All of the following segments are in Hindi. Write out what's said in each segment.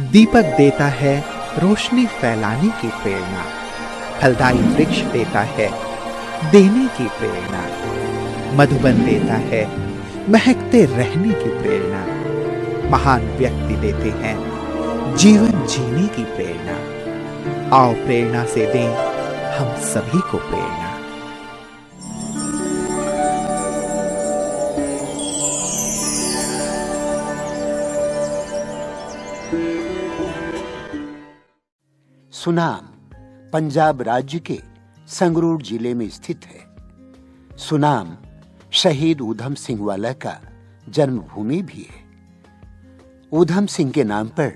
दीपक देता है रोशनी फैलाने की प्रेरणा, फलदायी वृक्ष देता है देने की प्रेरणा, मधुबन देता है महकते रहने की प्रेरणा, महान व्यक्ति देते हैं जीवन जीने की प्रेरणा। आओ प्रेरणा से दें हम सभी को प्रेरणा। सुनाम पंजाब राज्य के संगरूर जिले में स्थित है। सुनाम शहीद ऊधम सिंह वाला का जन्मभूमि भी है। ऊधम सिंह के नाम पर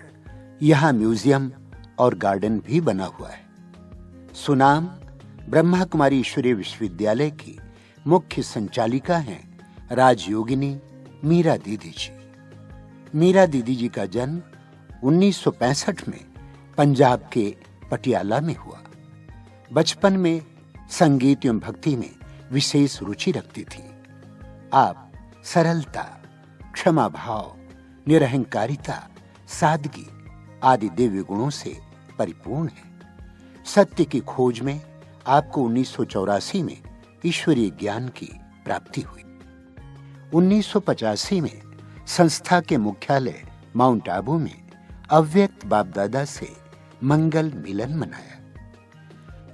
यहां म्यूजियम और गार्डन भी बना हुआ है। सुनाम ब्रह्मा कुमारी ईश्वरीय विश्वविद्यालय की मुख्य संचालिका हैं राजयोगिनी मीरा दीदी जी। मीरा दीदी जी का जन्म 1965 में पंजाब के पटियाला में हुआ। बचपन में संगीत एवं भक्ति में विशेष रुचि रखती थी। आप सरलता, क्षमा भाव, निरहंकारिता, सादगी आदि दिव्य गुणों से परिपूर्ण हैं। सत्य की खोज में आपको 1984 में ईश्वरीय ज्ञान की प्राप्ति हुई। 1985 में संस्था के मुख्यालय माउंट आबू में अव्यक्त बाप दादा से मंगल मिलन मनाया।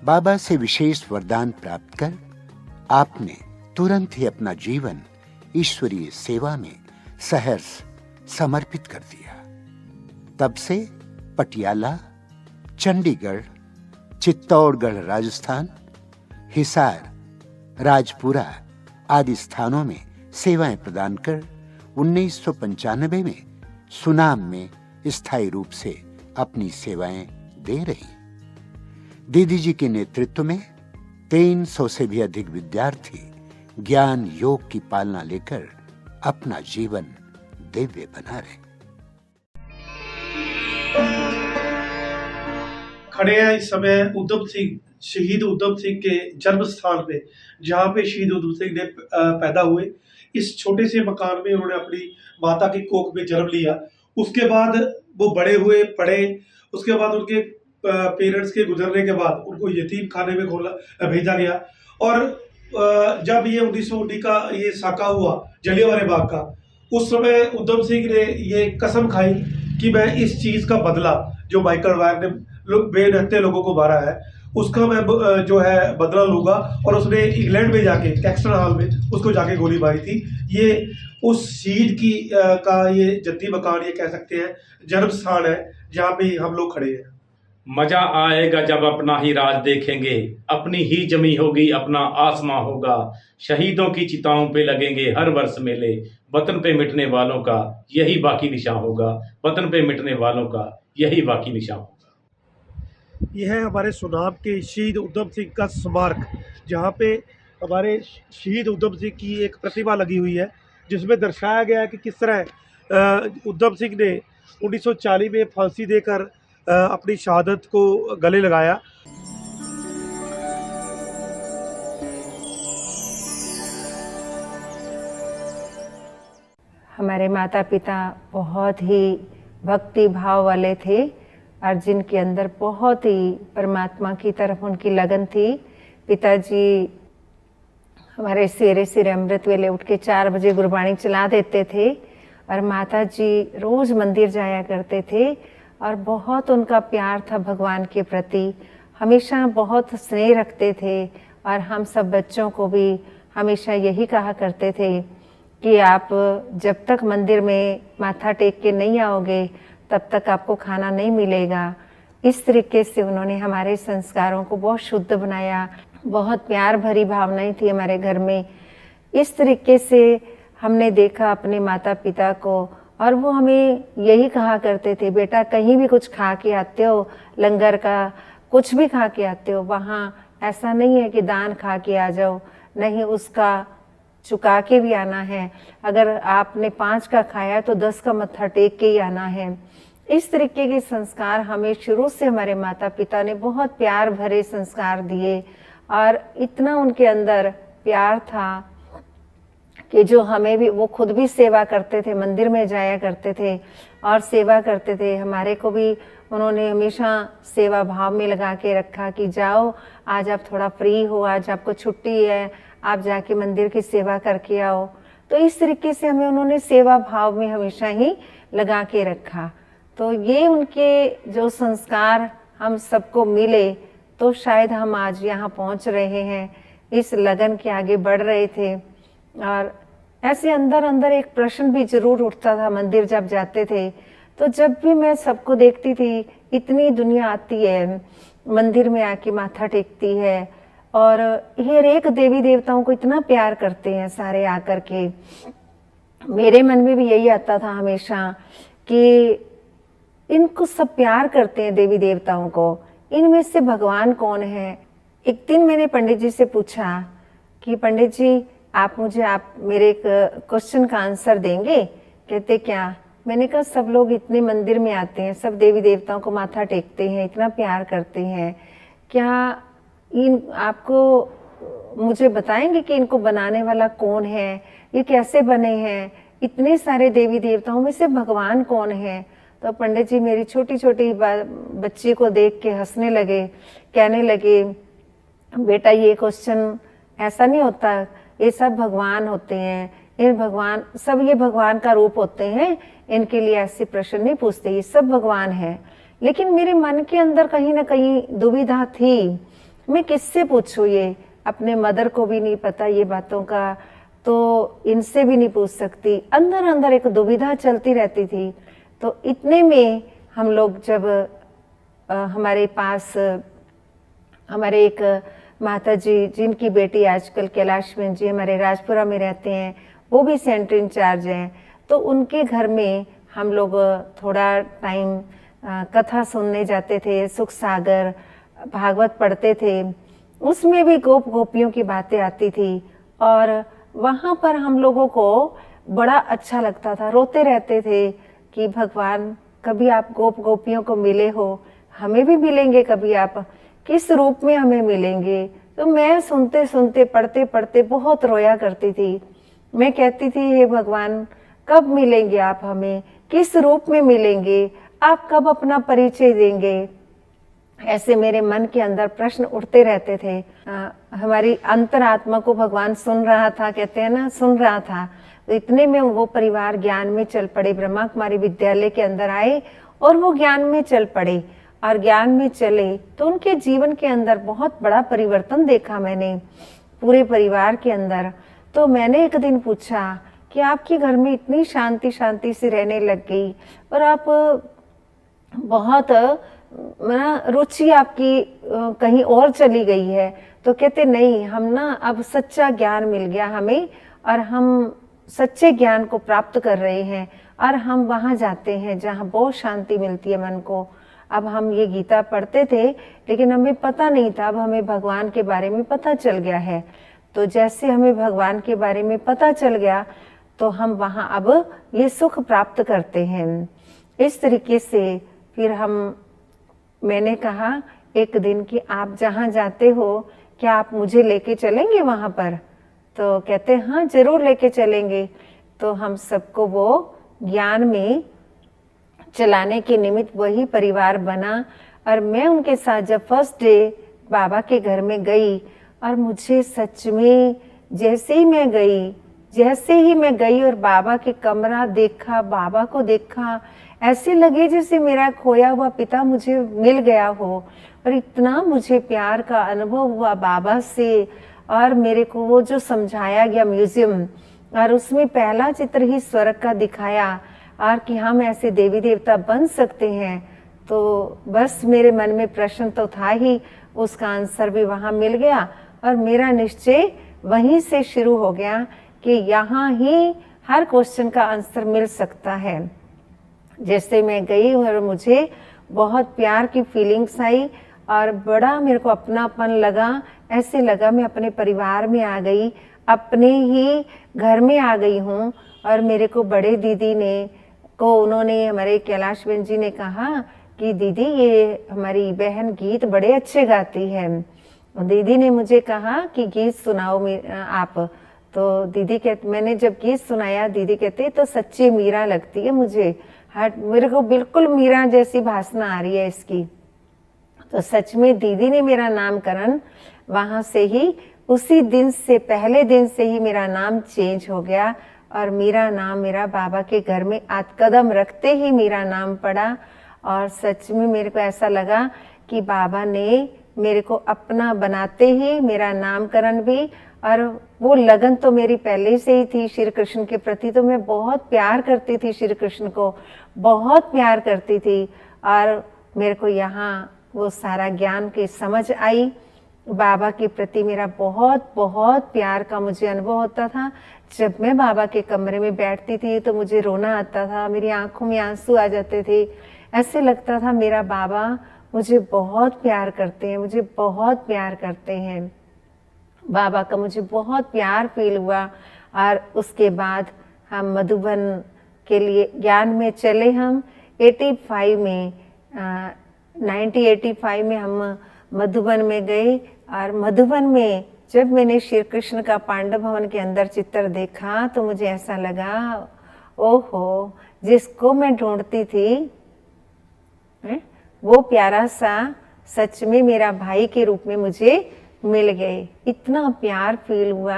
बाबा से विशेष वरदान प्राप्त कर आपने तुरंत ही अपना जीवन ईश्वरीय सेवा में सहर्ष समर्पित कर दिया। तब से पटियाला, चंडीगढ़, चित्तौड़गढ़ राजस्थान, हिसार, राजपुरा आदि स्थानों में सेवाएं प्रदान कर 1995 में सुनाम में स्थायी रूप से अपनी सेवाएं दे रही। दीदी जी के नेतृत्व में 300 से भी अधिक विद्यार्थी ज्ञान योग की पालना लेकर अपना जीवन दिव्य बना रहे। खड़े हैं इस समय उधम सिंह, शहीद उधम सिंह के जन्म स्थान पे, जहाँ पे शहीद उधम सिंह ने पैदा हुए। इस छोटे से मकान में उन्होंने अपनी माता की कोख में जन्म लिया। उसके बाद वो बड़े हुए, पढ़े। उसके बाद उनके पेरेंट्स के गुजरने के बाद उनको यतीम खाने में भेजा गया। और जब ये 1919 का ये साका हुआ जलियांवाला बाग का, उस समय उधम सिंह ने ये कसम खाई कि मैं इस चीज का बदला, जो माइकल वायर ने बेनहत्ते लोगों को मारा है, उसका मैं जो है बदला लूंगा। और उसने इंग्लैंड में जाके कैक्सटन हॉल में उसको जाके गोली मारी थी। ये उस शहीद की का ये जद्दी मकान, ये कह सकते हैं जन्म स्थान है, जहाँ पे हम लोग खड़े हैं। मजा आएगा जब अपना ही राज देखेंगे, अपनी ही जमी होगी, अपना आसमां होगा। शहीदों की चिताओं पे लगेंगे हर वर्ष मेले, वतन पे मिटने वालों का यही बाकी निशान होगा, वतन पे मिटने वालों का यही बाकी निशान होगा। यह है हमारे सुनाम के शहीद उधम सिंह का स्मारक, जहाँ पे हमारे शहीद उधम सिंह की एक प्रतिमा लगी हुई है, जिसमें दर्शाया गया है कि किस तरह उधम सिंह ने 1940 में फांसी देकर अपनी शहादत को गले लगाया। हमारे माता पिता बहुत ही भक्ति भाव वाले थे और जिनके अंदर बहुत ही परमात्मा की तरफ उनकी लगन थी। पिताजी हमारे सवेरे अमृत वेले उठ के 4 बजे गुरबाणी चला देते थे और माता जी रोज मंदिर जाया करते थे और बहुत उनका प्यार था भगवान के प्रति, हमेशा बहुत स्नेह रखते थे। और हम सब बच्चों को भी हमेशा यही कहा करते थे कि आप जब तक मंदिर में माथा टेक के नहीं आओगे तब तक आपको खाना नहीं मिलेगा। इस तरीके से उन्होंने हमारे संस्कारों को बहुत शुद्ध बनाया। बहुत प्यार भरी भावनाएं थी हमारे घर में। इस तरीके से हमने देखा अपने माता पिता को, और वो हमें यही कहा करते थे, बेटा कहीं भी कुछ खा के आते हो, लंगर का कुछ भी खा के आते हो, वहाँ ऐसा नहीं है कि दान खा के आ जाओ, नहीं, उसका चुका के भी आना है। अगर आपने 5 का खाया तो 10 का मत्था टेक के ही आना है। इस तरीके के संस्कार हमें शुरू से हमारे माता पिता ने बहुत प्यार भरे संस्कार दिए और इतना उनके अंदर प्यार था कि जो हमें भी, वो खुद भी सेवा करते थे, मंदिर में जाया करते थे और सेवा करते थे। हमारे को भी उन्होंने हमेशा सेवा भाव में लगा के रखा कि जाओ, आज आप थोड़ा फ्री हो, आज आपको छुट्टी है, आप जाके मंदिर की सेवा करके आओ। तो इस तरीके से हमें उन्होंने सेवा भाव में हमेशा ही लगा के रखा। तो ये उनके जो संस्कार हम सबको मिले, तो शायद हम आज यहाँ पहुँच रहे हैं, इस लगन के आगे बढ़ रहे थे। और ऐसे अंदर अंदर एक प्रश्न भी जरूर उठता था मंदिर जब जाते थे। तो जब भी मैं सबको देखती थी, इतनी दुनिया आती है मंदिर में आके माथा टेकती है और हर एक देवी देवताओं को इतना प्यार करते हैं सारे आकर के। मेरे मन में भी यही आता था हमेशा कि इनको सब प्यार करते हैं देवी देवताओं को, इनमें से भगवान कौन है। एक दिन मैंने पंडित जी से पूछा कि पंडित जी आप मेरे एक क्वेश्चन का आंसर देंगे। कहते क्या? मैंने कहा सब लोग इतने मंदिर में आते हैं, सब देवी देवताओं को माथा टेकते हैं, इतना प्यार करते हैं, क्या आपको मुझे बताएंगे कि इनको बनाने वाला कौन है, ये कैसे बने हैं, इतने सारे देवी देवताओं में से भगवान कौन है। तो पंडित जी मेरी छोटी छोटी बच्ची को देख के हंसने लगे, कहने लगे बेटा ये क्वेश्चन ऐसा नहीं होता, ये सब भगवान होते हैं, ये भगवान का रूप होते हैं, इनके लिए ऐसे प्रश्न नहीं पूछते, ये सब भगवान है। लेकिन मेरे मन के अंदर कहीं ना कहीं दुविधा थी, मैं किससे पूछूं, ये अपने मदर को भी नहीं पता ये बातों का, तो इनसे भी नहीं पूछ सकती। अंदर अंदर एक दुविधा चलती रहती थी। तो इतने में हम लोग जब हमारे पास हमारे एक माता जी जिनकी बेटी आजकल कैलाश बहन जी हमारे राजपुरा में रहते हैं, वो भी सेंटर इंचार्ज हैं, तो उनके घर में हम लोग थोड़ा टाइम कथा सुनने जाते थे, सुख सागर भागवत पढ़ते थे। उसमें भी गोप गोपियों की बातें आती थी और वहाँ पर हम लोगों को बड़ा अच्छा लगता था, रोते रहते थे कि भगवान कभी आप गोप गोपियों को मिले हो, हमें भी मिलेंगे कभी, आप किस रूप में हमें मिलेंगे। तो मैं सुनते सुनते पढ़ते पढ़ते बहुत रोया करती थी। मैं कहती थी हे भगवान कब मिलेंगे आप हमें, किस रूप में मिलेंगे, आप कब अपना परिचय देंगे। ऐसे मेरे मन के अंदर प्रश्न उठते रहते थे। हमारी अंतरात्मा को भगवान सुन रहा था, कहते हैं ना, सुन रहा था। तो इतने में वो परिवार ज्ञान में चल पड़े, ब्रह्मा कुमारी विद्यालय के अंदर आए और वो ज्ञान में चल पड़े। और ज्ञान में चले तो उनके जीवन के अंदर बहुत बड़ा परिवर्तन देखा मैंने पूरे परिवार के अंदर। तो मैंने एक दिन पूछा कि आपके घर में इतनी शांति शांति से रहने लग गई और आप बहुत रुचि आपकी कहीं और चली गई है। तो कहते नहीं, हम ना अब सच्चा ज्ञान मिल गया हमें और हम सच्चे ज्ञान को प्राप्त कर रहे हैं और हम वहाँ जाते हैं जहाँ बहुत शांति मिलती है मन को। अब हम ये गीता पढ़ते थे लेकिन हमें पता नहीं था, अब हमें भगवान के बारे में पता चल गया है। तो जैसे हमें भगवान के बारे में पता चल गया तो हम वहाँ अब ये सुख प्राप्त करते हैं। इस तरीके से फिर मैंने कहा एक दिन कि आप जहाँ जाते हो क्या आप मुझे लेके चलेंगे वहाँ पर। तो कहते हाँ जरूर लेके चलेंगे। तो हम सबको वो ज्ञान में चलाने के निमित्त वही परिवार बना और मैं उनके साथ जब फर्स्ट डे बाबा के घर में गई और मुझे सच में जैसे ही मैं गई और बाबा के कमरा देखा, बाबा को देखा, ऐसे लगे जैसे मेरा खोया हुआ पिता मुझे मिल गया हो। और इतना मुझे प्यार का अनुभव हुआ बाबा से। और मेरे को वो जो समझाया गया म्यूजियम, और उसमें पहला चित्र ही स्वर्ग का दिखाया और कि हम ऐसे देवी देवता बन सकते हैं। तो बस मेरे मन में प्रश्न तो था ही, उसका आंसर भी वहाँ मिल गया और मेरा निश्चय वहीं से शुरू हो गया कि यहाँ ही हर क्वेश्चन का आंसर मिल सकता है। जैसे मैं गई और मुझे बहुत प्यार की फीलिंग्स आई और बड़ा मेरे को अपनापन लगा, ऐसे लगा मैं अपने परिवार में आ गई, अपने ही घर में आ गई हूँ। और मेरे को बड़े दीदी उन्होंने हमारे कैलाश बहन जी ने कहा कि दीदी ये हमारी बहन गीत बड़े अच्छे गाती है। दीदी ने मुझे कहा कि गीत सुनाओ आप। तो दीदी कहते, मैंने जब गीत सुनाया दीदी कहते तो सच्ची मीरा लगती है मुझे, मेरे को बिल्कुल मीरा जैसी भाषा आ रही है इसकी। तो सच में दीदी ने मेरा नामकरण वहाँ से ही, उसी दिन से, पहले दिन से ही मेरा नाम चेंज हो गया और मीरा नाम मेरा बाबा के घर में कदम रखते ही मेरा नाम पड़ा। और सच में मेरे को ऐसा लगा कि बाबा ने मेरे को अपना बनाते ही मेरा नामकरण भी, और वो लगन तो मेरी पहले से ही थी श्री कृष्ण के प्रति। तो मैं बहुत प्यार करती थी श्री कृष्ण को, बहुत प्यार करती थी। और मेरे को यहाँ वो सारा ज्ञान की समझ आई, बाबा के प्रति मेरा बहुत बहुत प्यार का मुझे अनुभव होता था। जब मैं बाबा के कमरे में बैठती थी तो मुझे रोना आता था, मेरी आंखों में आंसू आ जाते थे। ऐसे लगता था मेरा बाबा मुझे बहुत प्यार करते हैं, मुझे बहुत प्यार करते हैं। बाबा का मुझे बहुत प्यार फील हुआ। और उसके बाद हम मधुबन के लिए ज्ञान में चले। हम 85 में 1985 में हम मधुबन में गए। और मधुबन में जब मैंने श्री कृष्ण का पांडव भवन के अंदर चित्र देखा तो मुझे ऐसा लगा, ओहो, जिसको मैं ढूंढती थी वो प्यारा सा सच में मेरा भाई के रूप में मुझे मिल गए। इतना प्यार फील हुआ।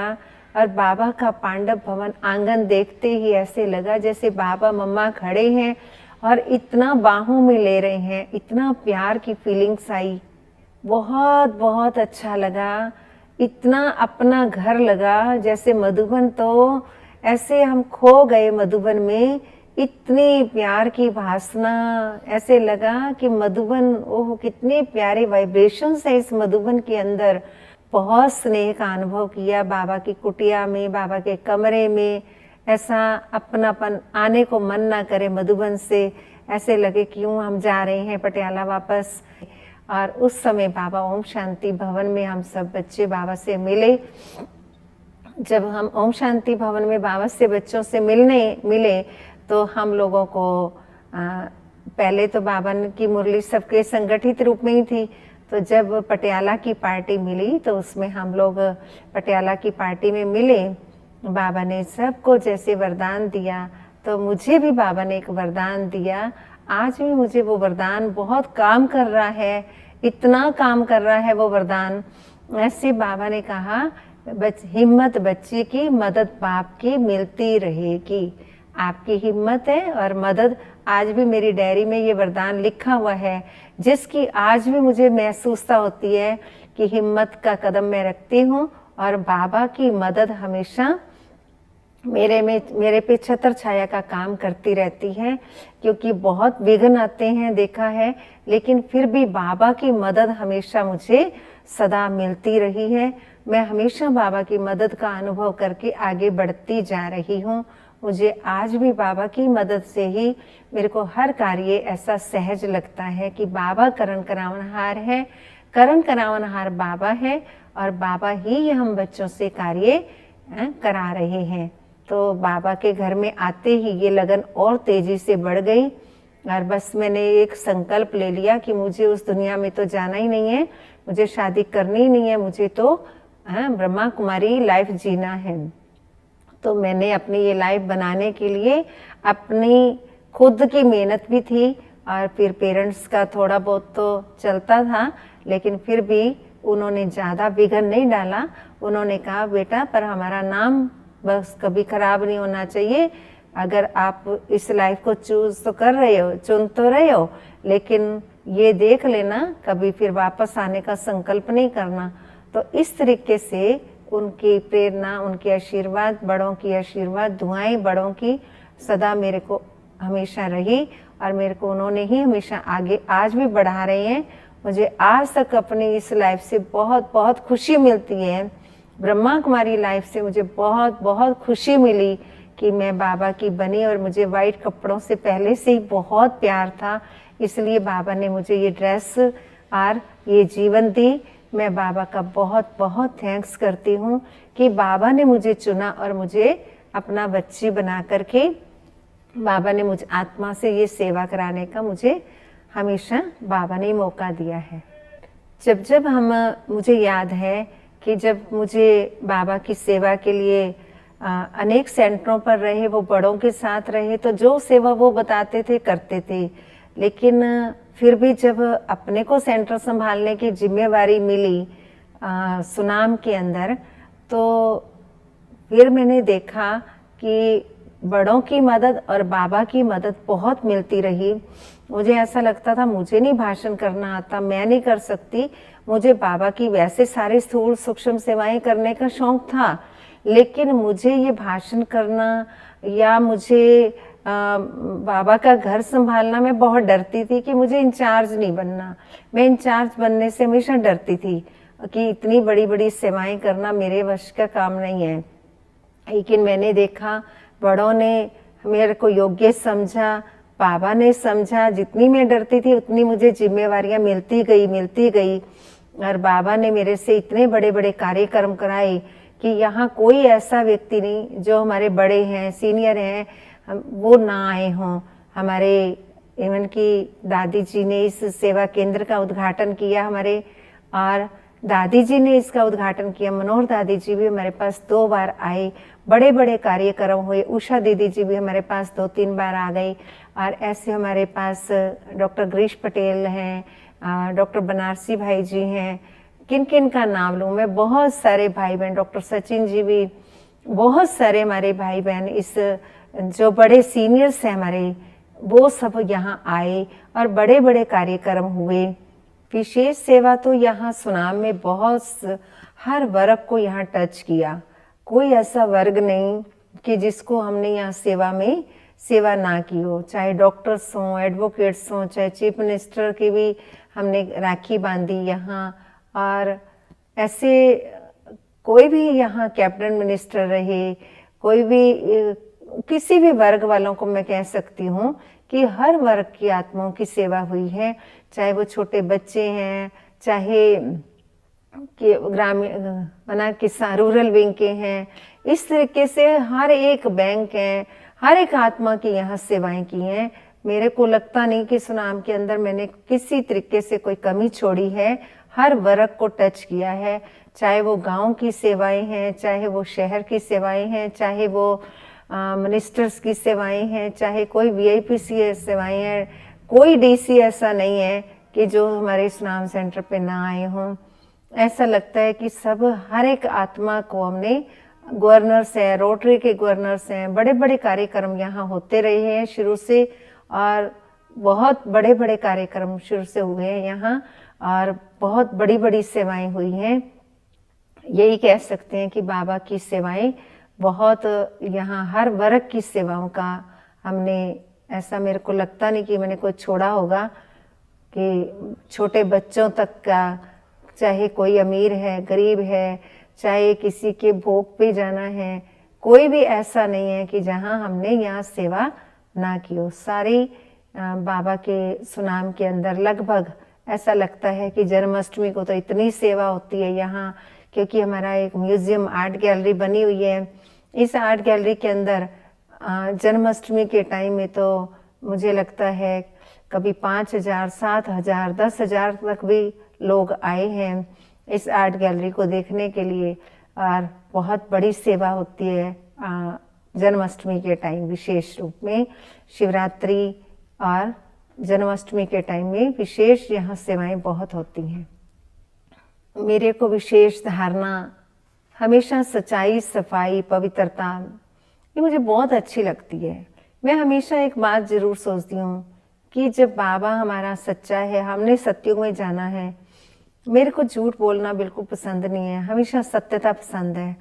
और बाबा का पांडव भवन आंगन देखते ही ऐसे लगा जैसे बाबा मम्मा खड़े हैं और इतना बाहों में ले रहे हैं। इतना प्यार की फीलिंग्स आई, बहुत बहुत अच्छा लगा। इतना अपना घर लगा, जैसे मधुबन तो ऐसे हम खो गए मधुबन में। इतनी प्यार की भाषा, ऐसे लगा कि मधुबन, ओह कितने प्यारे वाइब्रेशंस है इस मधुबन के अंदर। बहुत स्नेह का अनुभव किया बाबा की कुटिया में, बाबा के कमरे में। ऐसा अपनापन आने को मन ना करे मधुबन से, ऐसे लगे क्यों हम जा रहे हैं पटियाला वापस। और उस समय बाबा ओम शांति भवन में हम सब बच्चे बाबा से मिले। जब हम ओम शांति भवन में बाबा से बच्चों से मिले तो हम लोगों को पहले तो बाबा की मुरली सबके संगठित रूप में ही थी। तो जब पटियाला की पार्टी मिली तो उसमें हम लोग पटियाला की पार्टी में मिले। बाबा ने सबको जैसे वरदान दिया, तो मुझे भी बाबा ने एक वरदान दिया। आज भी मुझे वो वरदान बहुत काम कर रहा है, इतना काम कर रहा है वो वरदान। ऐसे बाबा ने कहा, हिम्मत बच्ची की, मदद बाप की मिलती रहेगी। आपकी हिम्मत है और मदद, आज भी मेरी डायरी में ये वरदान लिखा हुआ है, जिसकी आज भी मुझे महसूसता होती है कि हिम्मत का कदम मैं रखती हूँ और बाबा की मदद हमेशा मेरे पे छत्र छाया का काम करती रहती है। क्योंकि बहुत विघ्न आते हैं देखा है, लेकिन फिर भी बाबा की मदद हमेशा मुझे सदा मिलती रही है। मैं हमेशा बाबा की मदद का अनुभव करके आगे बढ़ती जा रही हूँ। मुझे आज भी बाबा की मदद से ही मेरे को हर कार्य ऐसा सहज लगता है कि बाबा करण करावनहार है, करण करावनहार बाबा है और बाबा ही ये हम बच्चों से कार्य करा रहे हैं। तो बाबा के घर में आते ही ये लगन और तेजी से बढ़ गई। और बस मैंने एक संकल्प ले लिया कि मुझे उस दुनिया में तो जाना ही नहीं है, मुझे शादी करनी ही नहीं है, मुझे तो ब्रह्मा कुमारी लाइफ जीना है। तो मैंने अपनी ये लाइफ बनाने के लिए अपनी खुद की मेहनत भी थी और फिर पेरेंट्स का थोड़ा बहुत तो चलता था, लेकिन फिर भी उन्होंने ज़्यादा विघन नहीं डाला। उन्होंने कहा, बेटा पर हमारा नाम बस कभी खराब नहीं होना चाहिए। अगर आप इस लाइफ को चूज तो कर रहे हो, चुन तो रहे हो, लेकिन ये देख लेना कभी फिर वापस आने का संकल्प नहीं करना। तो इस तरीके से उनकी प्रेरणा, उनके आशीर्वाद, बड़ों की आशीर्वाद, दुआएं बड़ों की सदा मेरे को हमेशा रही और मेरे को उन्होंने ही हमेशा आगे आज भी बढ़ा रहे हैं। मुझे आज तक अपनी इस लाइफ से बहुत बहुत खुशी मिलती है। ब्रह्मा कुमारी लाइफ से मुझे बहुत बहुत खुशी मिली कि मैं बाबा की बनी और मुझे वाइट कपड़ों से पहले से ही बहुत प्यार था, इसलिए बाबा ने मुझे ये ड्रेस और ये जीवन दी। मैं बाबा का बहुत बहुत थैंक्स करती हूँ कि बाबा ने मुझे चुना और मुझे अपना बच्ची बना करके बाबा ने मुझे आत्मा से ये सेवा कराने का मुझे हमेशा बाबा ने मौका दिया है। जब जब मुझे याद है कि जब मुझे बाबा की सेवा के लिए अनेक सेंटरों पर रहे, वो बड़ों के साथ रहे, तो जो सेवा वो बताते थे करते थे। लेकिन फिर भी जब अपने को सेंटर संभालने की जिम्मेवारी मिली सुनाम के अंदर, तो फिर मैंने देखा कि बड़ों की मदद और बाबा की मदद बहुत मिलती रही। मुझे ऐसा लगता था मुझे नहीं भाषण करना आता, मैं नहीं कर सकती। मुझे बाबा की वैसे सारी स्थूल सूक्ष्म सेवाएं करने का शौक था, लेकिन मुझे ये भाषण करना या मुझे बाबा का घर संभालना, मैं बहुत डरती थी कि मुझे इंचार्ज नहीं बनना। मैं इंचार्ज बनने से हमेशा डरती थी कि इतनी बड़ी बड़ी सेवाएं करना मेरे वश का काम नहीं है। लेकिन मैंने देखा बड़ों ने मेरे को योग्य समझा, बाबा ने समझा। जितनी मैं डरती थी उतनी मुझे जिम्मेवारियां मिलती गई। और बाबा ने मेरे से इतने बड़े बड़े कार्यक्रम कराए कि यहाँ कोई ऐसा व्यक्ति नहीं जो हमारे बड़े हैं, सीनियर हैं, वो ना आए हों। हमारे इवन की दादी जी ने इस सेवा केंद्र का उद्घाटन किया हमारे, और दादी जी ने इसका उद्घाटन किया। मनोहर दादी जी भी हमारे पास 2 बार आए, बड़े बड़े कार्यक्रम हुए। उषा दीदी जी भी हमारे पास 2-3 बार आ गई। और ऐसे हमारे पास डॉक्टर गिरीश पटेल हैं, डॉक्टर बनारसी भाई जी हैं, किन किन का नाम लूँ मैं, बहुत सारे भाई बहन, डॉक्टर सचिन जी भी, बहुत सारे हमारे भाई बहन, इस जो बड़े सीनियर्स हैं हमारे, वो सब यहाँ आए और बड़े बड़े कार्यक्रम हुए। विशेष सेवा तो यहाँ सुनाम में बहुत, हर वर्ग को यहाँ टच किया। कोई ऐसा वर्ग नहीं कि जिसको हमने यहाँ सेवा में सेवा ना की हो, चाहे डॉक्टर्स हों, एडवोकेट्स हों, चाहे चीफ मिनिस्टर की भी हमने राखी बांधी यहाँ। और ऐसे कोई भी यहाँ कैबिनेट मिनिस्टर रहे, कोई भी किसी भी वर्ग वालों को मैं कह सकती हूँ कि हर वर्ग की आत्माओं की सेवा हुई है, चाहे वो छोटे बच्चे हैं, चाहे कि ग्रामीण मना किसान रूरल विंग के हैं। इस तरीके से हर एक बैंक है, हर एक आत्मा की यहाँ सेवाएं की हैं। मेरे को लगता नहीं कि सुनाम के अंदर मैंने किसी तरीके से कोई कमी छोड़ी है। हर वर्ग को टच किया है, चाहे वो गांव की सेवाएं हैं, चाहे वो शहर की सेवाएं हैं, चाहे वो मिनिस्टर्स की सेवाएं हैं, चाहे कोई वीआईपी सेवाएं हैं। कोई डीसी ऐसा नहीं है कि जो हमारे सुनाम सेंटर पे ना आए हों। ऐसा लगता है कि सब, हर एक आत्मा को हमने, गवर्नर्स हैं, रोटरी के गवर्नर्स हैं, बड़े बड़े कार्यक्रम यहाँ होते रहे हैं शुरू से, और बहुत बड़े बड़े कार्यक्रम शुरू से हुए हैं यहाँ, और बहुत बड़ी बड़ी सेवाएं हुई हैं। यही कह सकते हैं कि बाबा की सेवाएं बहुत, यहाँ हर वर्ग की सेवाओं का हमने, ऐसा मेरे को लगता नहीं कि मैंने कोई छोड़ा होगा, कि छोटे बच्चों तक का, चाहे कोई अमीर है, गरीब है, चाहे किसी के भोग पे जाना है, कोई भी ऐसा नहीं है कि जहाँ हमने यहाँ सेवा ना की हो। सारी बाबा के सुनाम के अंदर लगभग ऐसा लगता है कि जन्माष्टमी को तो इतनी सेवा होती है यहाँ, क्योंकि हमारा एक म्यूजियम आर्ट गैलरी बनी हुई है। इस आर्ट गैलरी के अंदर जन्माष्टमी के टाइम में तो मुझे लगता है कभी 5,000, 7,000, 10,000 तक भी लोग आए हैं इस आर्ट गैलरी को देखने के लिए, और बहुत बड़ी सेवा होती है जन्माष्टमी के टाइम, विशेष रूप में शिवरात्रि और जन्माष्टमी के टाइम में विशेष यहाँ सेवाएं बहुत होती हैं। मेरे को विशेष धारणा हमेशा सच्चाई, सफाई, पवित्रता, ये मुझे बहुत अच्छी लगती है। मैं हमेशा एक बात जरूर सोचती हूँ कि जब बाबा हमारा सच्चा है, हमने सत्युग में जाना है। मेरे को झूठ बोलना बिल्कुल पसंद नहीं है, हमेशा सत्यता पसंद है,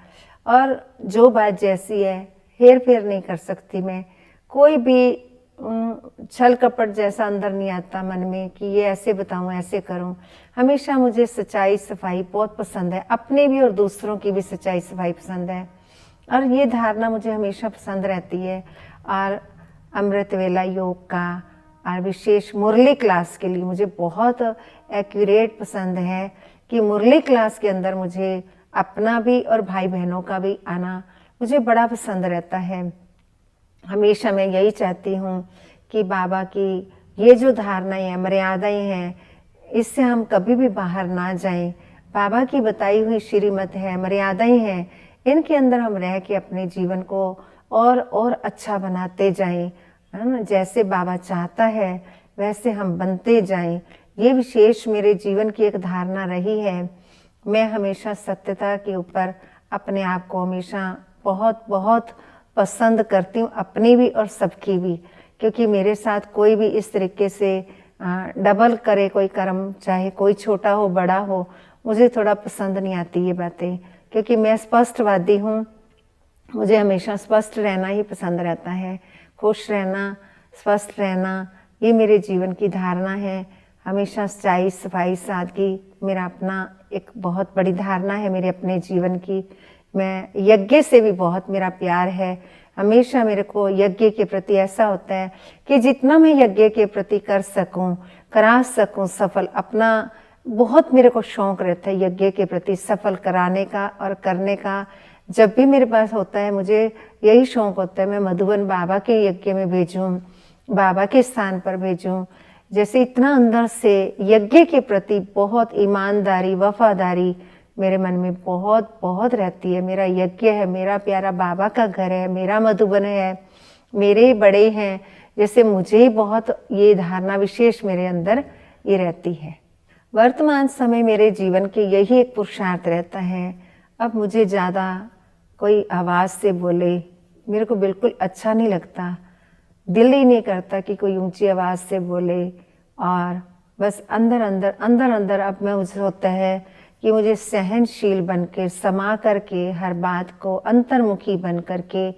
और जो बात जैसी है हेर फेर नहीं कर सकती मैं। कोई भी छल कपट जैसा अंदर नहीं आता मन में कि ये ऐसे बताऊं, ऐसे करूं। हमेशा मुझे सच्चाई, सफाई बहुत पसंद है, अपने भी और दूसरों की भी सच्चाई, सफाई पसंद है, और ये धारणा मुझे हमेशा पसंद रहती है। और अमृत वेला योग का और विशेष मुरली क्लास के लिए मुझे बहुत एक्यूरेट पसंद है कि मुरली क्लास के अंदर मुझे अपना भी और भाई बहनों का भी आना मुझे बड़ा पसंद रहता है। हमेशा मैं यही चाहती हूँ कि बाबा की ये जो धारणाएं हैं, मर्यादाएं हैं, इससे हम कभी भी बाहर ना जाएं। बाबा की बताई हुई श्रीमत है, मर्यादाएं हैं, इनके अंदर हम रह के अपने जीवन को और अच्छा बनाते जाएं, है ना। जैसे बाबा चाहता है वैसे हम बनते जाएं। ये विशेष मेरे जीवन की एक धारणा रही है। मैं हमेशा सत्यता के ऊपर अपने आप को हमेशा बहुत बहुत पसंद करती हूँ, अपनी भी और सबकी भी, क्योंकि मेरे साथ कोई भी इस तरीके से डबल करे कोई कर्म, चाहे कोई छोटा हो बड़ा हो, मुझे थोड़ा पसंद नहीं आती ये बातें, क्योंकि मैं स्पष्टवादी हूँ। मुझे हमेशा स्पष्ट रहना ही पसंद रहता है, खुश रहना, स्वस्थ रहना, ये मेरे जीवन की धारणा है। हमेशा सच्चाई, सफाई, सादगी मेरा अपना एक बहुत बड़ी धारणा है मेरे अपने जीवन की। मैं यज्ञ से भी बहुत मेरा प्यार है। हमेशा मेरे को यज्ञ के प्रति ऐसा होता है कि जितना मैं यज्ञ के प्रति कर सकूं, करा सकूं सफल, अपना बहुत मेरे को शौक रहता है यज्ञ के प्रति सफल कराने का और करने का। जब भी मेरे पास होता है मुझे यही शौक होता है मैं मधुबन बाबा के यज्ञ में भेजूं, बाबा के स्थान पर भेजूं। जैसे इतना अंदर से यज्ञ के प्रति बहुत ईमानदारी, वफादारी मेरे मन में बहुत बहुत रहती है। मेरा यज्ञ है, मेरा प्यारा बाबा का घर है, मेरा मधुबन है, मेरे बड़े हैं, जैसे मुझे बहुत ये धारणा विशेष मेरे अंदर ये रहती है। वर्तमान समय मेरे जीवन के यही एक पुरुषार्थ रहता है। अब मुझे ज़्यादा कोई आवाज़ से बोले मेरे को बिल्कुल अच्छा नहीं लगता, दिल ही नहीं करता कि कोई ऊंची आवाज़ से बोले, और बस अंदर अंदर अब मैं मुझे होता है कि मुझे सहनशील बनकर, समा करके, हर बात को अंतर्मुखी बन करके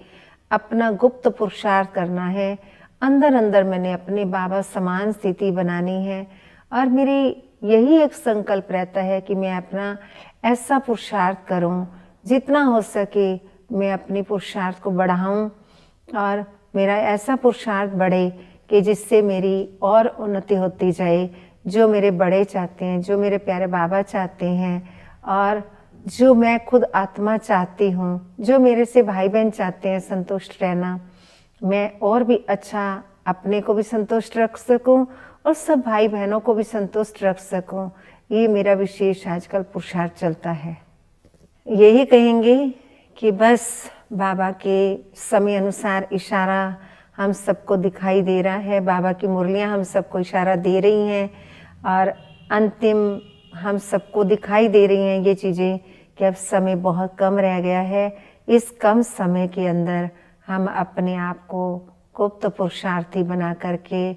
अपना गुप्त पुरुषार्थ करना है। अंदर मैंने अपने बाबा समान स्थिति बनानी है, और मेरी यही एक संकल्प रहता है कि मैं अपना ऐसा पुरुषार्थ करूं, जितना हो सके मैं अपनी पुरुषार्थ को बढ़ाऊं, और मेरा ऐसा पुरुषार्थ बढ़े कि जिससे मेरी और उन्नति होती जाए। जो मेरे बड़े चाहते हैं, जो मेरे प्यारे बाबा चाहते हैं, और जो मैं खुद आत्मा चाहती हूँ, जो मेरे से भाई बहन चाहते हैं संतुष्ट रहना, मैं और भी अच्छा अपने को भी संतुष्ट रख सकूं और सब भाई बहनों को भी संतुष्ट रख सकूं। ये मेरा विशेष आजकल पुरुषार्थ चलता है। यही कहेंगे कि बस बाबा के समय अनुसार इशारा हम सबको दिखाई दे रहा है, बाबा की मुरलियाँ हम सबको इशारा दे रही हैं, और अंतिम हम सबको दिखाई दे रही हैं ये चीज़ें कि अब समय बहुत कम रह गया है। इस कम समय के अंदर हम अपने आप को गुप्त पुरुषार्थी बना करके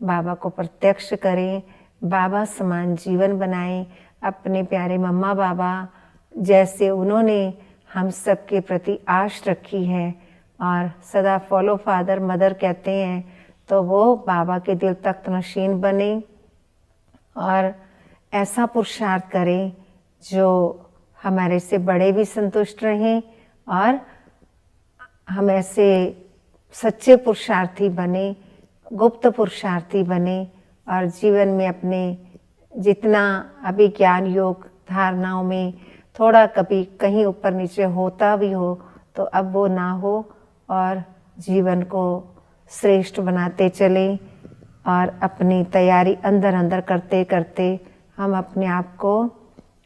बाबा को प्रत्यक्ष करें, बाबा समान जीवन बनाएं। अपने प्यारे मम्मा बाबा जैसे उन्होंने हम सब के प्रति आश रखी है और सदा फॉलो फादर मदर कहते हैं, तो वो बाबा के दिल तख्त नशीन बने और ऐसा पुरुषार्थ करें जो हमारे से बड़े भी संतुष्ट रहें, और हम ऐसे सच्चे पुरुषार्थी बने, गुप्त पुरुषार्थी बने, और जीवन में अपने जितना अभी ज्ञान योग धारणाओं में थोड़ा कभी कहीं ऊपर नीचे होता भी हो तो अब वो ना हो, और जीवन को श्रेष्ठ बनाते चलें, और अपनी तैयारी अंदर करते करते हम अपने आप को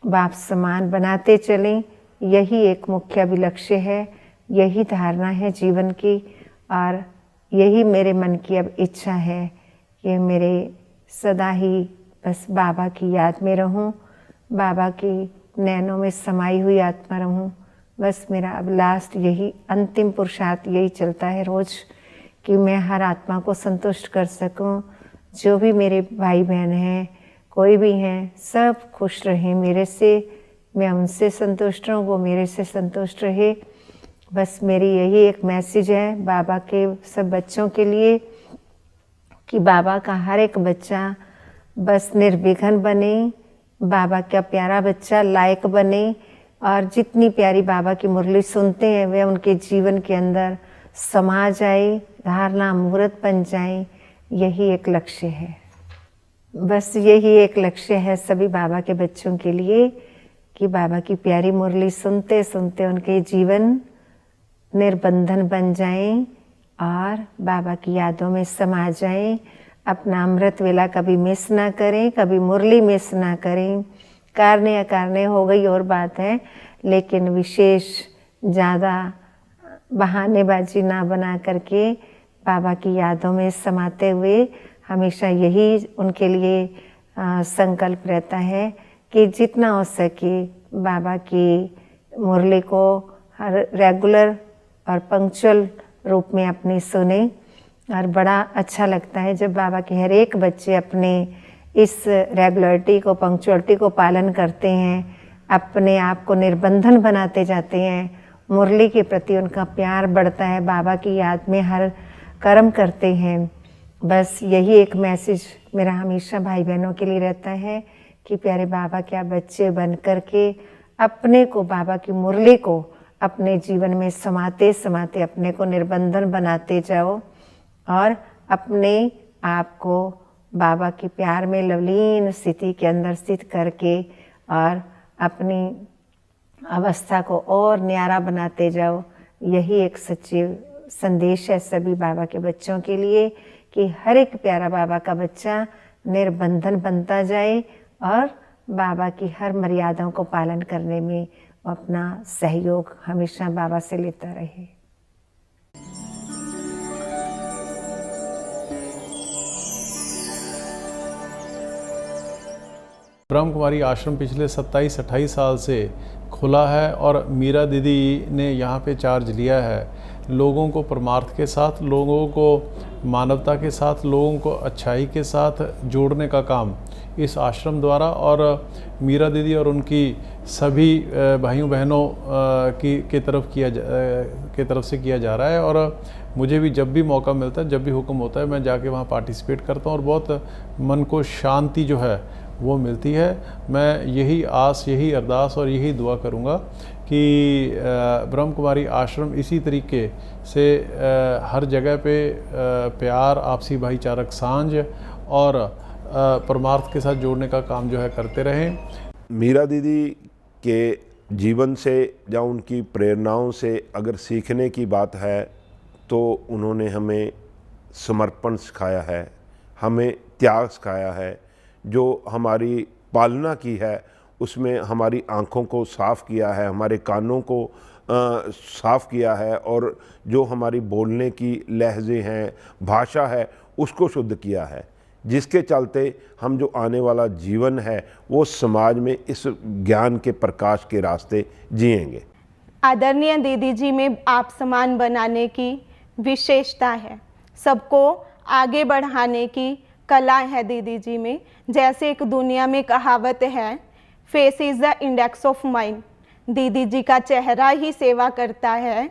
बाप समान बनाते चलें। यही एक मुख्य अभिलक्ष्य है, यही धारणा है जीवन की, और यही मेरे मन की अब इच्छा है कि मेरे सदा ही बस बाबा की याद में रहूं, बाबा की नैनों में समाई हुई आत्मा रहूं। बस मेरा अब लास्ट यही अंतिम पुरुषार्थ यही चलता है रोज, कि मैं हर आत्मा को संतुष्ट कर सकूं। जो भी मेरे भाई बहन हैं, कोई भी हैं, सब खुश रहें मेरे से, मैं उनसे संतुष्ट रहूं, वो मेरे से संतुष्ट रहे। बस मेरी यही एक मैसेज है बाबा के सब बच्चों के लिए, कि बाबा का हर एक बच्चा बस निर्विघ्न बने, बाबा का प्यारा बच्चा लायक बने, और जितनी प्यारी बाबा की मुरली सुनते हैं वे उनके जीवन के अंदर समा जाए, धारणा मुहूर्त बन जाए। यही एक लक्ष्य है, बस यही एक लक्ष्य है सभी बाबा के बच्चों के लिए, कि बाबा की प्यारी मुरली सुनते सुनते उनके जीवन निर्बंधन बन जाएं और बाबा की यादों में समा जाएं। अपना अमृत वेला कभी मिस ना करें, कभी मुरली मिस ना करें। कारणे अकारणे हो गई और बात है, लेकिन विशेष ज़्यादा बहानेबाजी ना बना करके बाबा की यादों में समाते हुए हमेशा यही उनके लिए संकल्प रहता है कि जितना हो सके बाबा की मुरली को हर रेगुलर और पंक्चुअल रूप में अपनी सुने। और बड़ा अच्छा लगता है जब बाबा के हर एक बच्चे अपने इस रेगुलरिटी को, पंक्चुअलिटी को पालन करते हैं, अपने आप को निर्बंधन बनाते जाते हैं, मुरली के प्रति उनका प्यार बढ़ता है, बाबा की याद में हर कर्म करते हैं। बस यही एक मैसेज मेरा हमेशा भाई बहनों के लिए रहता है कि प्यारे बाबा के आप बच्चे बन कर के अपने को, बाबा की मुरली को अपने जीवन में समाते समाते अपने को निर्बंधन बनाते जाओ और अपने आप को बाबा के प्यार में लवलीन स्थिति के अंदर स्थित करके और अपनी अवस्था को और न्यारा बनाते जाओ। यही एक सच्ची संदेश है सभी बाबा के बच्चों के लिए कि हर एक प्यारा बाबा का बच्चा निर्बंधन बनता जाए और बाबा की हर मर्यादाओं को पालन करने में अपना सहयोग हमेशा बाबा से लेता रहे। ब्रह्म कुमारी आश्रम पिछले 27-28 साल से खुला है और मीरा दीदी ने यहाँ पे चार्ज लिया है लोगों को परमार्थ के साथ, लोगों को मानवता के साथ, लोगों को अच्छाई के साथ जोड़ने का काम इस आश्रम द्वारा और मीरा दीदी और उनकी सभी भाइयों बहनों की तरफ से किया जा रहा है। और मुझे भी जब भी मौका मिलता है, जब भी हुक्म होता है, मैं जाके वहाँ पार्टिसिपेट करता हूँ और बहुत मन को शांति जो है वो मिलती है। मैं यही आस, यही अरदास और यही दुआ करूँगा कि ब्रह्म कुमारी आश्रम इसी तरीके से हर जगह पे प्यार, आपसी भाईचारक सांझ और परमार्थ के साथ जोड़ने का काम जो है करते रहें। मीरा दीदी के जीवन से या उनकी प्रेरणाओं से अगर सीखने की बात है तो उन्होंने हमें समर्पण सिखाया है, हमें त्याग सिखाया है। जो हमारी पालना की है उसमें हमारी आँखों को साफ़ किया है, हमारे कानों को साफ़ किया है और जो हमारी बोलने की लहजे हैं, भाषा है, उसको शुद्ध किया है, जिसके चलते हम जो आने वाला जीवन है वो समाज में इस ज्ञान के प्रकाश के रास्ते जिएंगे। आदरणीय दीदी जी में आप समान बनाने की विशेषता है, सबको आगे बढ़ाने की कला है दीदी जी में। जैसे एक दुनिया में कहावत है, face is the index of mind. दीदी जी का चेहरा ही सेवा करता है।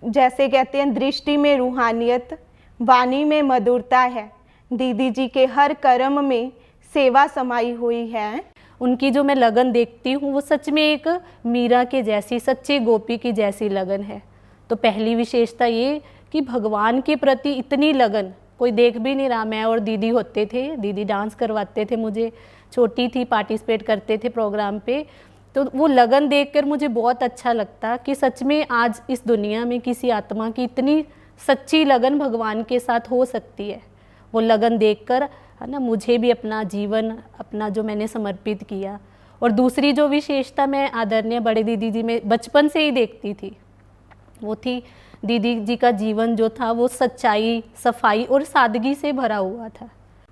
जैसे कहते हैं दृष्टि में रूहानियत, वाणी में मधुरता है। दीदी जी के हर कर्म में सेवा समाई हुई है। उनकी जो मैं लगन देखती हूँ वो सच में एक मीरा के जैसी, सच्ची गोपी की जैसी लगन है। तो पहली विशेषता ये कि भगवान के प्रति इतनी लगन कोई देख भी नहीं रहा। मैं और दीदी होते थे, दीदी डांस करवाते थे मुझे, छोटी थी, पार्टिसिपेट करते थे प्रोग्राम पे। तो वो लगन देखकर मुझे बहुत अच्छा लगता कि सच में आज इस दुनिया में किसी आत्मा की इतनी सच्ची लगन भगवान के साथ हो सकती है। वो लगन देखकर है ना, मुझे भी अपना जीवन, अपना जो मैंने समर्पित किया। और दूसरी जो विशेषता मैं आदरणीय बड़े दीदी जी में बचपन से ही देखती थी, वो थी दीदी जी का जीवन जो था वो सच्चाई, सफाई और सादगी से भरा हुआ था।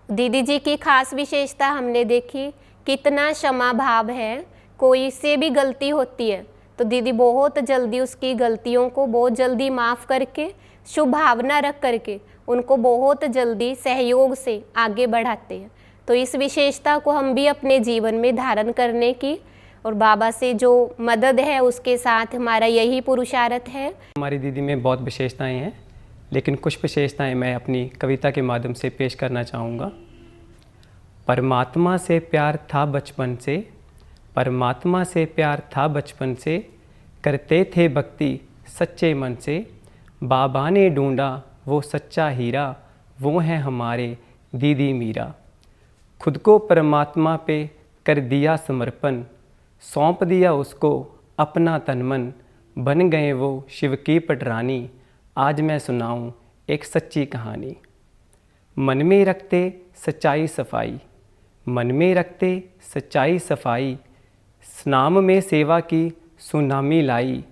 दीदी जी की खास विशेषता हमने देखी, कितना क्षमा भाव है। कोई से भी गलती होती है तो दीदी बहुत जल्दी उसकी गलतियों को बहुत जल्दी माफ़ करके, शुभ भावना रख करके उनको बहुत जल्दी सहयोग से आगे बढ़ाते हैं। तो इस विशेषता को हम भी अपने जीवन में धारण करने की और बाबा से जो मदद है उसके साथ हमारा यही पुरुषार्थ है। हमारी दीदी में बहुत विशेषताएं हैं, लेकिन कुछ विशेषताएं मैं अपनी कविता के माध्यम से पेश करना चाहूँगा। परमात्मा से प्यार था बचपन से, परमात्मा से प्यार था बचपन से, करते थे भक्ति सच्चे मन से, बाबा ने ढूंढा वो सच्चा हीरा, वो है हमारे दीदी मीरा। खुद को परमात्मा पे कर दिया समर्पण, सौंप दिया उसको अपना तन मन, बन गए वो शिव की पटरानी, आज मैं सुनाऊं एक सच्ची कहानी। मन में रखते सच्चाई सफाई, मन में रखते सच्चाई सफाई, नाम में सेवा की सुनामी लाई,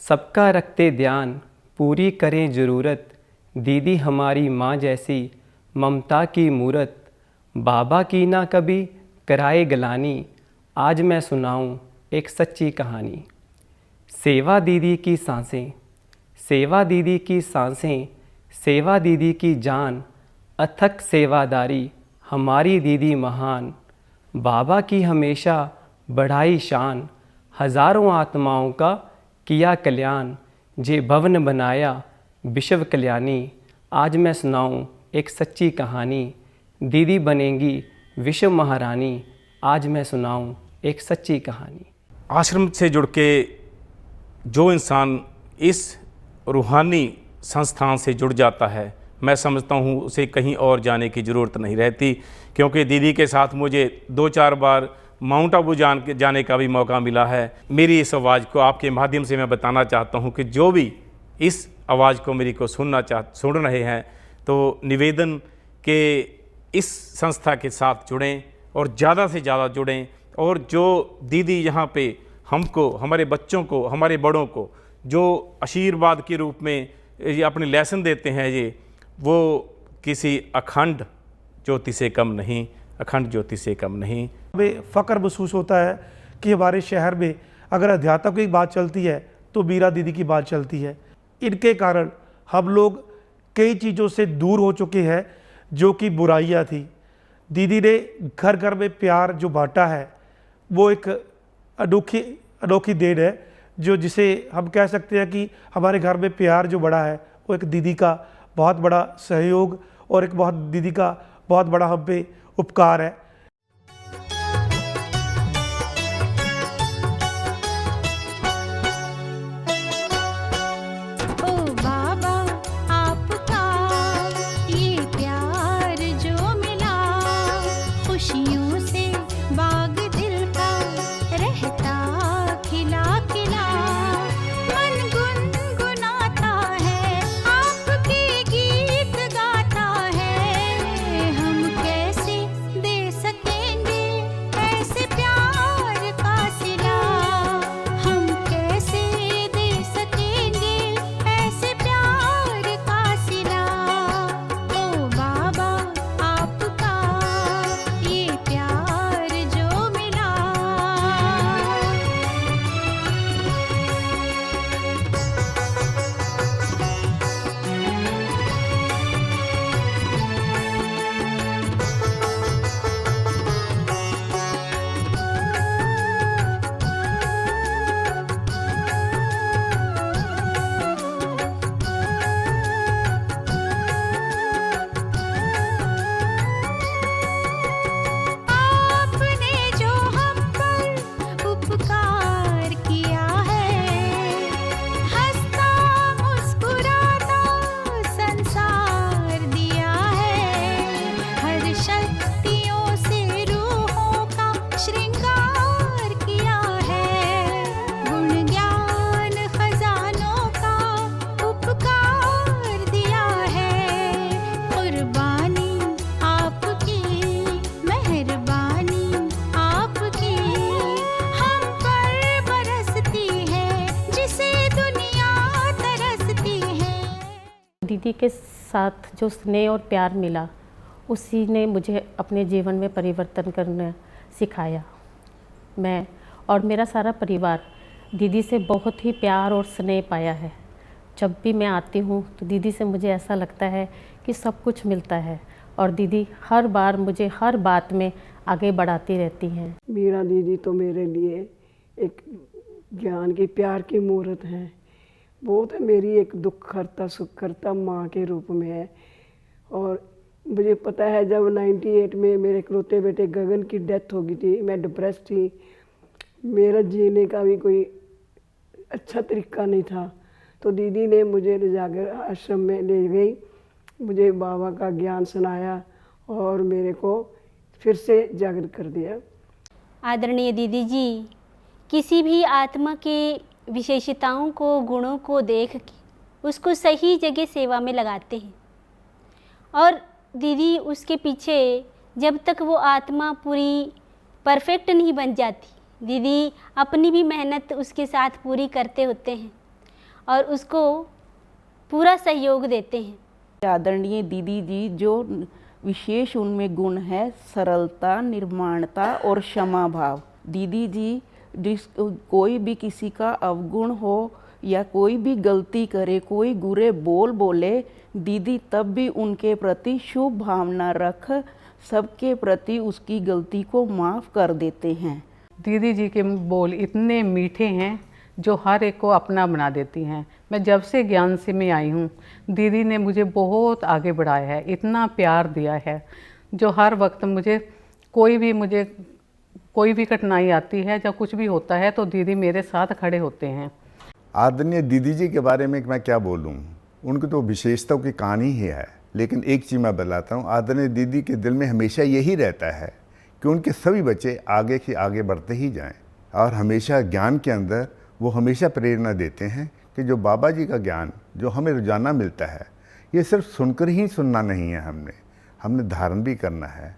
सबका रखते ध्यान, पूरी करें ज़रूरत। दीदी हमारी माँ जैसी ममता की मूरत। बाबा की ना कभी कराए गलानी, आज मैं सुनाऊं एक सच्ची कहानी। सेवा दीदी की सांसें, सेवा दीदी की सांसें, सेवा दीदी की जान, अथक सेवादारी, हमारी दीदी महान। बाबा की हमेशा बढ़ाई शान, हजारों आत्माओं का किया कल्याण। जे भवन बनाया विश्व कल्याणी, आज मैं सुनाऊं एक सच्ची कहानी। दीदी बनेंगी विश्व महारानी, आज मैं सुनाऊं एक सच्ची कहानी। आश्रम से जुड़ के जो इंसान इस रूहानी संस्थान से जुड़ जाता है, मैं समझता हूँ उसे कहीं और जाने की ज़रूरत नहीं रहती, क्योंकि दीदी के साथ मुझे 2-4 बार माउंट आबू जाने का भी मौका मिला है। मेरी इस आवाज़ को आपके माध्यम से मैं बताना चाहता हूँ कि जो भी इस आवाज़ को मेरी को सुन रहे हैं, तो निवेदन के इस संस्था के साथ जुड़ें और ज़्यादा से ज़्यादा जुड़ें। और जो दीदी यहाँ पे हमको, हमारे बच्चों को, हमारे बड़ों को जो आशीर्वाद के रूप में ये अपने लेसन देते हैं, ये वो किसी अखंड ज्योति से कम नहीं, अखंड ज्योति से कम नहीं। हमें फ़ख्र महसूस होता है कि हमारे शहर में अगर अध्यात्म की बात चलती है तो मीरा दीदी की बात चलती है। इनके कारण हम लोग कई चीज़ों से दूर हो चुके हैं जो कि बुराइयां थी। दीदी ने घर घर में प्यार जो बांटा है, वो एक अनोखी देन है, जो जिसे हम कह सकते हैं कि हमारे घर में प्यार जो बड़ा है वो एक दीदी का बहुत बड़ा सहयोग और एक दीदी का बहुत बड़ा हम पे उपकार है। दीदी के साथ जो स्नेह और प्यार मिला, उसी ने मुझे अपने जीवन में परिवर्तन करना सिखाया। मैं और मेरा सारा परिवार दीदी से बहुत ही प्यार और स्नेह पाया है। जब भी मैं आती हूँ तो दीदी से मुझे ऐसा लगता है कि सब कुछ मिलता है, और दीदी हर बार मुझे हर बात में आगे बढ़ाती रहती हैं। मीरा दीदी तो मेरे लिए एक ज्ञान की, प्यार की मूर्त है। बहुत मेरी एक दुख करता सुख करता माँ के रूप में है। और मुझे पता है जब 98 में मेरे इकलौते बेटे गगन की डेथ हो गई थी, मैं डिप्रेस थी, मेरा जीने का भी कोई अच्छा तरीका नहीं था, तो दीदी ने मुझे जागर आश्रम में ले गई, मुझे बाबा का ज्ञान सुनाया और मेरे को फिर से जागृत कर दिया। आदरणीय दीदी जी किसी भी आत्मा के विशेषताओं को, गुणों को देख के उसको सही जगह सेवा में लगाते हैं, और दीदी उसके पीछे जब तक वो आत्मा पूरी परफेक्ट नहीं बन जाती, दीदी अपनी भी मेहनत उसके साथ पूरी करते होते हैं। और उसको पूरा सहयोग देते हैं। आदरणीय दीदी जी, जो विशेष उनमें गुण है सरलता, निर्माणता और क्षमा भाव। दीदी जी कोई भी किसी का अवगुण हो या कोई भी गलती करे, कोई बुरे बोल बोले, दीदी तब भी उनके प्रति शुभ भावना रख सबके प्रति उसकी गलती को माफ़ कर देते हैं। दीदी जी के बोल इतने मीठे हैं जो हर एक को अपना बना देती हैं। मैं जब से ज्ञान से में आई हूँ, दीदी ने मुझे बहुत आगे बढ़ाया है, इतना प्यार दिया है जो हर वक्त मुझे कोई भी कठिनाई आती है, जब कुछ भी होता है तो दीदी मेरे साथ खड़े होते हैं। आदरणीय दीदी जी के बारे में मैं क्या बोलूँ, उनकी तो विशेषताओं की कहानी ही है। लेकिन एक चीज़ मैं बताता हूँ, आदरणीय दीदी के दिल में हमेशा यही रहता है कि उनके सभी बच्चे आगे से आगे बढ़ते ही जाएं, और हमेशा ज्ञान के अंदर वो हमेशा प्रेरणा देते हैं कि जो बाबा जी का ज्ञान जो हमें रोजाना मिलता है, ये सिर्फ सुनकर ही सुनना नहीं है, हमने धारण भी करना है।